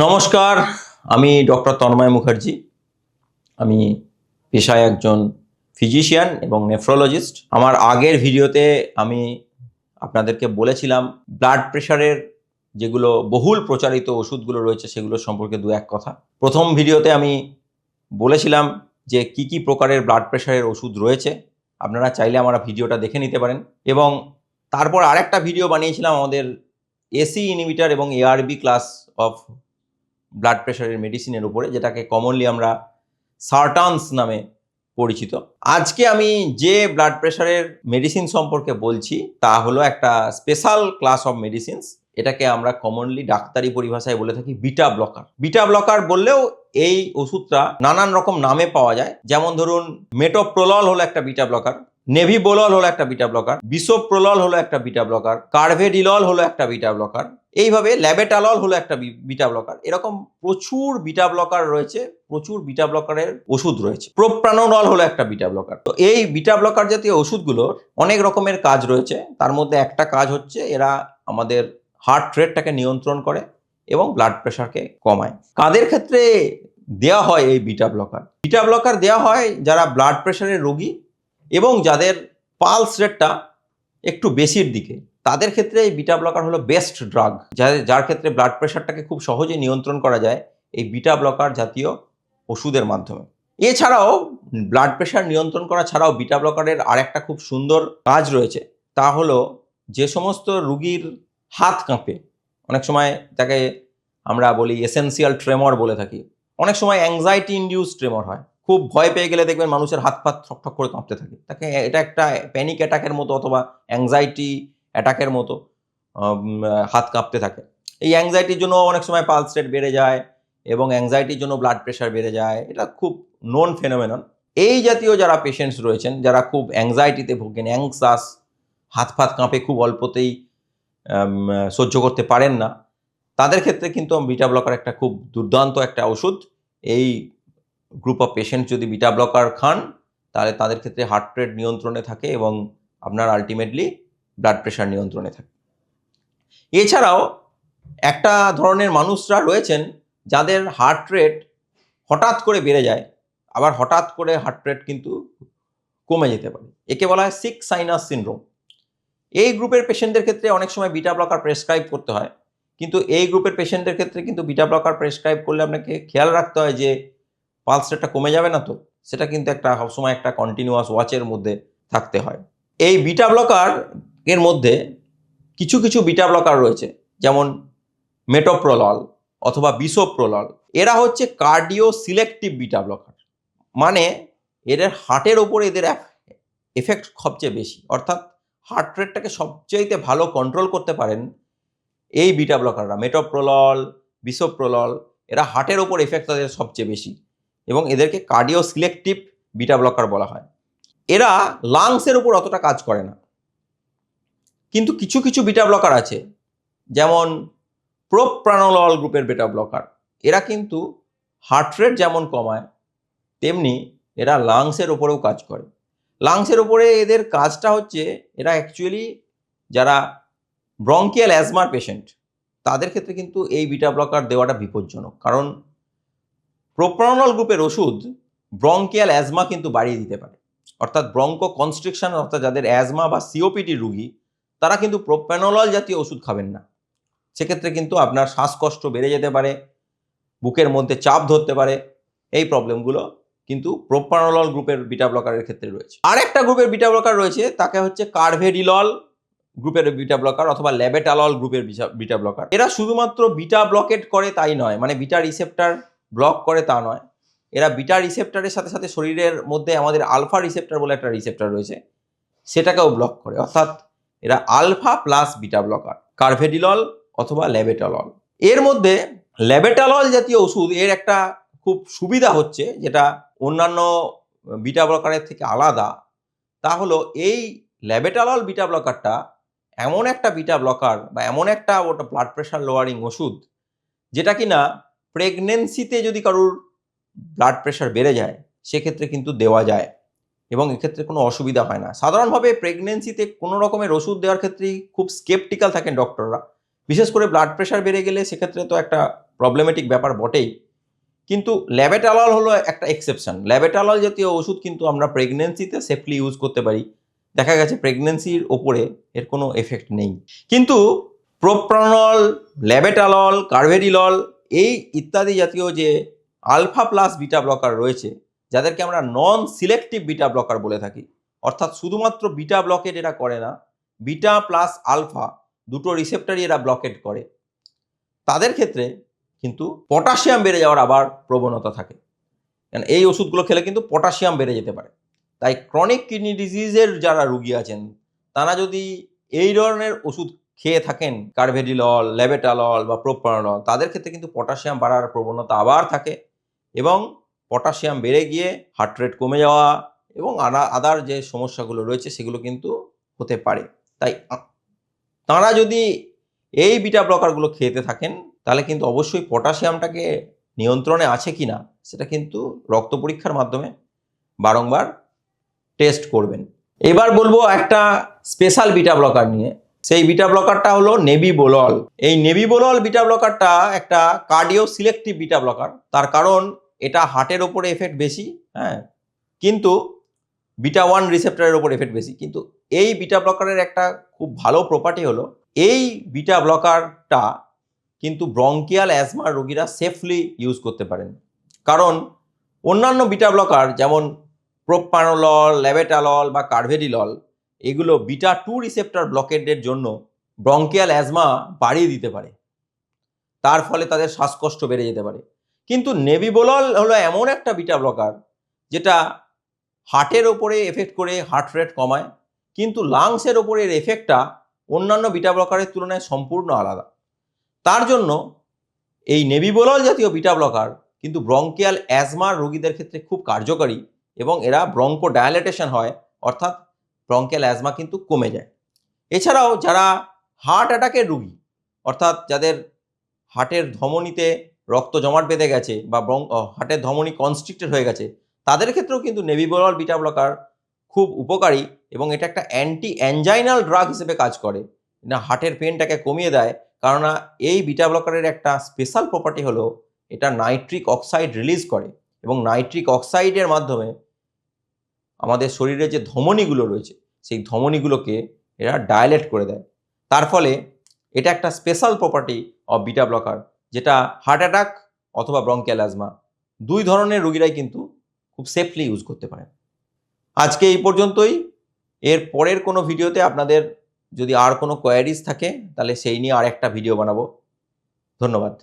নমস্কার, আমি ডক্টর তন্ময় মুখার্জি। আমি পেশায় একজন ফিজিশিয়ান এবং নেফ্রোলজিস্ট। আমার আগের ভিডিওতে আমি আপনাদেরকে বলেছিলাম ব্লাড প্রেশারের যেগুলো বহুল প্রচারিত ওষুধগুলো রয়েছে সেগুলো সম্পর্কে দু এক কথা। প্রথম ভিডিওতে আমি বলেছিলাম যে কি কি প্রকারের ব্লাড প্রেশারের ওষুধ রয়েছে। আপনারা চাইলে আমার ভিডিওটা দেখে নিতে পারেন। এবং তারপর আরেকটা ভিডিও বানিয়েছিলাম আমাদের এসি ইনহিবিটর এবং এআরবি ক্লাস অফ ব্লাড প্রেশারের মেডিসিনের উপরে, যেটাকে কমনলি আমরা সার্টানস নামে পরিচিত। আজকে আমি যে ব্লাড প্রেশারের মেডিসিন সম্পর্কে বলছি তা হলো একটা স্পেশাল ক্লাস অফ মেডিসিনস। এটাকে আমরা কমনলি ডাক্তারি পরিভাষায় বলে থাকি বিটা ব্লকার। বিটা ব্লকার বললেও এই ওষুধটা নানান রকম নামে পাওয়া যায়। যেমন ধরুন মেটোপ্রোলল হলো একটা বিটা ব্লকার, নেভিবোলল হলো একটা বিটা ব্লকার, বিসোপ্রোলল হলো একটা বিটা ব্লকার, কার্ভেডিলল হলো একটা বিটা ব্লকার, এইভাবে ল্যাবেটালল হলো একটা বিটা ব্লকার। এরকম প্রচুর বিটা ব্লকার রয়েছে, প্রচুর বিটা ব্লকারের ওষুধ রয়েছে। প্রোপ্রানোনল হলো একটা বিটা ব্লকার। তো এই বিটা ব্লকার জাতীয় ওষুধগুলোর অনেক রকমের কাজ রয়েছে। তার মধ্যে একটা কাজ হচ্ছে এরা আমাদের হার্ট রেটটাকে নিয়ন্ত্রণ করে এবং ব্লাড প্রেশারকে কমায়। কাদের ক্ষেত্রে দেওয়া হয় এই বিটা ব্লকার? বিটা ব্লকার দেওয়া হয় যারা ব্লাড প্রেশারের রোগী এবং যাদের পালস রেটটা একটু বেশির দিকে, তাদের ক্ষেত্রে এই বিটা ব্লকার হলো বেস্ট ড্রাগ। যার ক্ষেত্রে ব্লাড প্রেশারটাকে খুব সহজে নিয়ন্ত্রণ করা যায় এই বিটা ব্লকার জাতীয় ওষুধের মাধ্যমে। এছাড়াও ব্লাড প্রেশার নিয়ন্ত্রণ করা ছাড়াও বিটা ব্লকারের আরেকটা খুব সুন্দর কাজ রয়েছে। তা হলো যে সমস্ত রুগীর হাত কাঁপে, অনেক সময় তাকে আমরা বলি এসেনশিয়াল ট্রেমর বলে থাকি, অনেক সময় অ্যাংজাইটি ইনডিউস ট্রেমর হয়। খুব ভয় পেয়ে গেলে দেখবেন মানুষের হাত পাত ঠকঠক করে কাঁপতে থাকে, তাকে এটা একটা প্যানিক অ্যাটাকের মতো অথবা অ্যাংজাইটি অ্যাটাকের মতো হাত কাঁপতে থাকে। এই অ্যাংজাইটির জন্য অনেক সময় পালস রেট বেড়ে যায় এবং অ্যাংজাইটির জন্য ব্লাড প্রেশার বেড়ে যায়। এটা খুব নোন ফেনোমেনন। এই জাতীয় যারা পেশেন্টস রয়েছেন, যারা খুব অ্যাংজাইটিতে ভোগেন, অ্যাংসাস, হাত ফাত কাঁপে, খুব অল্পতেই সহ্য করতে পারেন না, তাদের ক্ষেত্রে কিন্তু বিটা ব্লকার একটা খুব দুর্দান্ত একটা ওষুধ। এই গ্রুপ অফ পেশেন্ট যদি বিটা ব্লকার খান তাহলে তাদের ক্ষেত্রে হার্ট রেট নিয়ন্ত্রণে থাকে এবং আপনার আলটিমেটলি ব্লাড প্রেশার নিয়ন্ত্রণে থাকে। এছাড়াও একটা ধরনের মানুষরা রয়েছেন যাদের হার্ট রেট হঠাৎ করে বেড়ে যায়, আবার হঠাৎ করে হার্ট রেট কিন্তু কমে যেতে পারে। একে বলা হয় সিক সাইনাস সিনড্রোম। এই গ্রুপের পেশেন্টদের ক্ষেত্রে অনেক সময় বিটা ব্লকার প্রেসক্রাইব করতে হয়, কিন্তু এই গ্রুপের পেশেন্টদের ক্ষেত্রে কিন্তু বিটা ব্লকার প্রেসক্রাইব করলে আপনাকে খেয়াল রাখতে হয় যে পালস রেটটা কমে যাবে না তো। সেটা কিন্তু একটা সবসময় একটা কন্টিনিউয়াস ওয়াচের মধ্যে থাকতে হয়। এই বিটা ব্লকার এর মধ্যে কিছু কিছু বিটা ব্লকার রয়েছে, যেমন মেটোপ্রোলল অথবা বিসোপ্রোলল। এরা হচ্ছে কার্ডিও সিলেক্টিভ বিটা ব্লকার, মানে এদের হার্টের ওপরে এদের এফেক্ট সবচেয়ে বেশি, অর্থাৎ হার্ট রেটটাকে সবচেয়ে ভালো কন্ট্রোল করতে পারেন এই বিটা ব্লকাররা। মেটোপ্রোলল, বিসোপ্রোলল, এরা হার্টের ওপর এফেক্ট তাদের সবচেয়ে বেশি এবং এদেরকে কার্ডিও সিলেক্টিভ বিটা ব্লকার বলা হয়। এরা লাংসের উপর অতটা কাজ করে না। কিন্তু কিছু কিছু বিটা ব্লকার আছে, যেমন প্রোপ্রানোলল গ্রুপের বিটা ব্লকার। এরা কিন্তু হার্ট রেট যেমন কমায় তেমনি এরা লাংসের ওপরেও কাজ করে। লাংসের ওপরে এদের কাজটা হচ্ছে, এরা অ্যাকচুয়ালি যারা ব্রঙ্কিয়াল অ্যাজমার পেশেন্ট তাদের ক্ষেত্রে কিন্তু এই বিটা ব্লকার দেওয়াটা বিপজ্জনক, কারণ প্রোপ্রানোলল গ্রুপের ওষুধ ব্রঙ্কিয়াল অ্যাজমা কিন্তু বাড়িয়ে দিতে পারে। অর্থাৎ ব্রঙ্কো কনস্ট্রিকশন, অর্থাৎ যাদের অ্যাজমা বা সিওপিডি রুগী তারা কিন্তু প্রোপ্রানোলল জাতীয় ওষুধ খাবেন না। সেক্ষেত্রে কিন্তু আপনার শ্বাসকষ্ট বেড়ে যেতে পারে, বুকের মধ্যে চাপ ধরতে পারে। এই প্রবলেমগুলো কিন্তু প্রোপ্রানোলল গ্রুপের বিটা ব্লকারের ক্ষেত্রে রয়েছে। আরেকটা গ্রুপের বিটা ব্লকার রয়েছে, তাকে হচ্ছে কার্ভেডিলল গ্রুপের বিটা ব্লকার অথবা ল্যাবেটালল গ্রুপের বিটা ব্লকার। এরা শুধুমাত্র বিটা ব্লকেট করে তাই নয়, মানে বিটা রিসেপ্টার ব্লক করে তা নয়, এরা বিটা রিসেপ্টারের সাথে সাথে শরীরের মধ্যে আমাদের আলফা রিসেপ্টার বলে একটা রিসেপ্টার রয়েছে, সেটাকেও ব্লক করে। অর্থাৎ এরা আলফা প্লাস বিটা ব্লকার, কার্ভেডিলল অথবা ল্যাবেটালল। এর মধ্যে ল্যাবেটালল জাতীয় ওষুধ এর একটা খুব সুবিধা হচ্ছে, যেটা অন্যান্য বিটা ব্লকারের থেকে আলাদা, তা হলো এই ল্যাবেটালল বিটা ব্লকারটা এমন একটা বিটা ব্লকার বা এমন একটা ওটা ব্লাড প্রেশার লোয়ারিং ওষুধ, যেটা কিনা প্রেগনেন্সিতে যদি কারোর ব্লাড প্রেশার বেড়ে যায় সেক্ষেত্রে কিন্তু দেওয়া যায় এবং এক্ষেত্রে কোনো অসুবিধা হয় না। সাধারণভাবে প্রেগনেন্সিতে কোনো রকমের ওষুধ দেওয়ার ক্ষেত্রেই খুব স্কেপটিক্যাল থাকেন ডক্টররা, বিশেষ করে ব্লাড প্রেশার বেড়ে গেলে সেক্ষেত্রে তো একটা প্রবলেমেটিক ব্যাপার বটেই, কিন্তু ল্যাবেটালল হলো একটা এক্সেপশন। ল্যাবেটালল জাতীয় ওষুধ কিন্তু আমরা প্রেগনেন্সিতে সেফলি ইউজ করতে পারি। দেখা গেছে প্রেগনেন্সির ওপরে এর কোনো এফেক্ট নেই। কিন্তু প্রোপ্রানল, ল্যাবেটালল, কার্ভেডিলল এই ইত্যাদি জাতীয় যে আলফা প্লাস বিটা ব্লকার রয়েছে, যাদেরকে আমরা নন সিলেক্টিভ বিটা ব্লকার বলে থাকি, অর্থাৎ শুধুমাত্র বিটা ব্লকেট এরা করে না, বিটা প্লাস আলফা দুটো রিসেপ্টরই এরা ব্লকেট করে, তাদের ক্ষেত্রে কিন্তু পটাশিয়াম বেড়ে যাওয়ার আবার প্রবণতা থাকে। কারণ এই ওষুধগুলো খেলে কিন্তু পটাশিয়াম বেড়ে যেতে পারে। তাই ক্রনিক কিডনি ডিজিজের যারা রুগী আছেন তারা যদি এই ধরনের ওষুধ খেয়ে থাকেন, কার্ভেডিলল, ল্যাবেটালল বা প্রোপ্রানল, তাদের ক্ষেত্রে কিন্তু পটাশিয়াম বাড়ার প্রবণতা আবার থাকে এবং পটাশিয়াম বেড়ে গিয়ে হার্ট রেট কমে যাওয়া এবং আদার যে সমস্যাগুলো রয়েছে সেগুলো কিন্তু হতে পারে। তাই তাঁরা যদি এই বিটা ব্লকারগুলো খেতে থাকেন তাহলে কিন্তু অবশ্যই পটাশিয়ামটাকে নিয়ন্ত্রণে আছে কি না সেটা কিন্তু রক্ত পরীক্ষার মাধ্যমে বারংবার টেস্ট করবেন। এবার বলবো একটা স্পেশাল বিটা ব্লকার নিয়ে। সেই বিটা ব্লকারটা হলো নেবিবোলল। এই নেবিবোলল বিটা ব্লকারটা একটা কার্ডিও সিলেক্টিভ বিটা ব্লকার। তার কারণ এটা হার্টের ওপরে এফেক্ট বেশি, হ্যাঁ, কিন্তু বিটা 1 রিসেপ্টরের ওপর এফেক্ট বেশি। কিন্তু এই বিটা ব্লকারের একটা খুব ভালো প্রপার্টি হলো এই বিটা ব্লকারটা কিন্তু ব্রঙ্কিয়াল অ্যাজমার রোগীরা সেফলি ইউজ করতে পারেন। কারণ অন্যান্য বিটা ব্লকার যেমন প্রোপ্রানল, ল্যাবেটালল বা কার্ভেডিলল এগুলো বিটা 2 রিসেপ্টর ব্লকেটের জন্য ব্রঙ্কিয়াল অ্যাজমা বাড়িয়ে দিতে পারে, তার ফলে তাদের শ্বাসকষ্ট বেড়ে যেতে পারে। কিন্তু নেবিবোলল হলো এমন একটা বিটা ব্লকার যেটা হার্টের ওপরে এফেক্ট করে হার্ট রেট কমায়, কিন্তু লাংসের ওপরে এর এফেক্টটা অন্যান্য বিটা ব্লকারের তুলনায় সম্পূর্ণ আলাদা। তার জন্য এই নেবিবোলল জাতীয় বিটা ব্লকার কিন্তু ব্রঙ্কিয়াল অ্যাজমার রোগীদের ক্ষেত্রে খুব কার্যকরী এবং এরা ব্রঙ্কো ডায়ালেটেশন হয়, অর্থাৎ ব্রঙ্কিয়াল অ্যাজমা কিন্তু কমে যায়। এছাড়াও যারা হার্ট অ্যাটাকের রোগী, অর্থাৎ যাদের হার্টের ধমনীতে রক্ত জমাট বেঁধে গেছে বা হার্টের ধমনী কনস্ট্রিক্টেড হয়ে গেছে, তাদের ক্ষেত্রেও কিন্তু নেবিবোলল বিটা ব্লকার খুব উপকারী এবং এটা একটা অ্যান্টি অ্যাঞ্জাইনাল ড্রাগ হিসেবে কাজ করে, না হার্টের পেনটাকে কমিয়ে দেয়। কেননা এই বিটা ব্লকারের একটা স্পেশাল প্রপার্টি হলো এটা নাইট্রিক অক্সাইড রিলিজ করে এবং নাইট্রিক অক্সাইডের মাধ্যমে আমাদের শরীরে যে ধমনীগুলো রয়েছে সেই ধমনীগুলোকে এরা ডায়ালেট করে দেয়। তার ফলে এটা একটা special property of beta blocker, যেটা হার্ট অ্যাটাক অথবা ব্রঙ্কিয়াল অ্যাজমা দুই ধরনের রোগীরাই কিন্তু খুব সেফলি ইউজ করতে পারে। আজকে এই পর্যন্তই। এর পরের কোনো ভিডিওতে আপনাদের যদি আর কোনো কোয়ারিজ থাকে তাহলে সেই নিয়ে আর একটা ভিডিও বানাবো। ধন্যবাদ।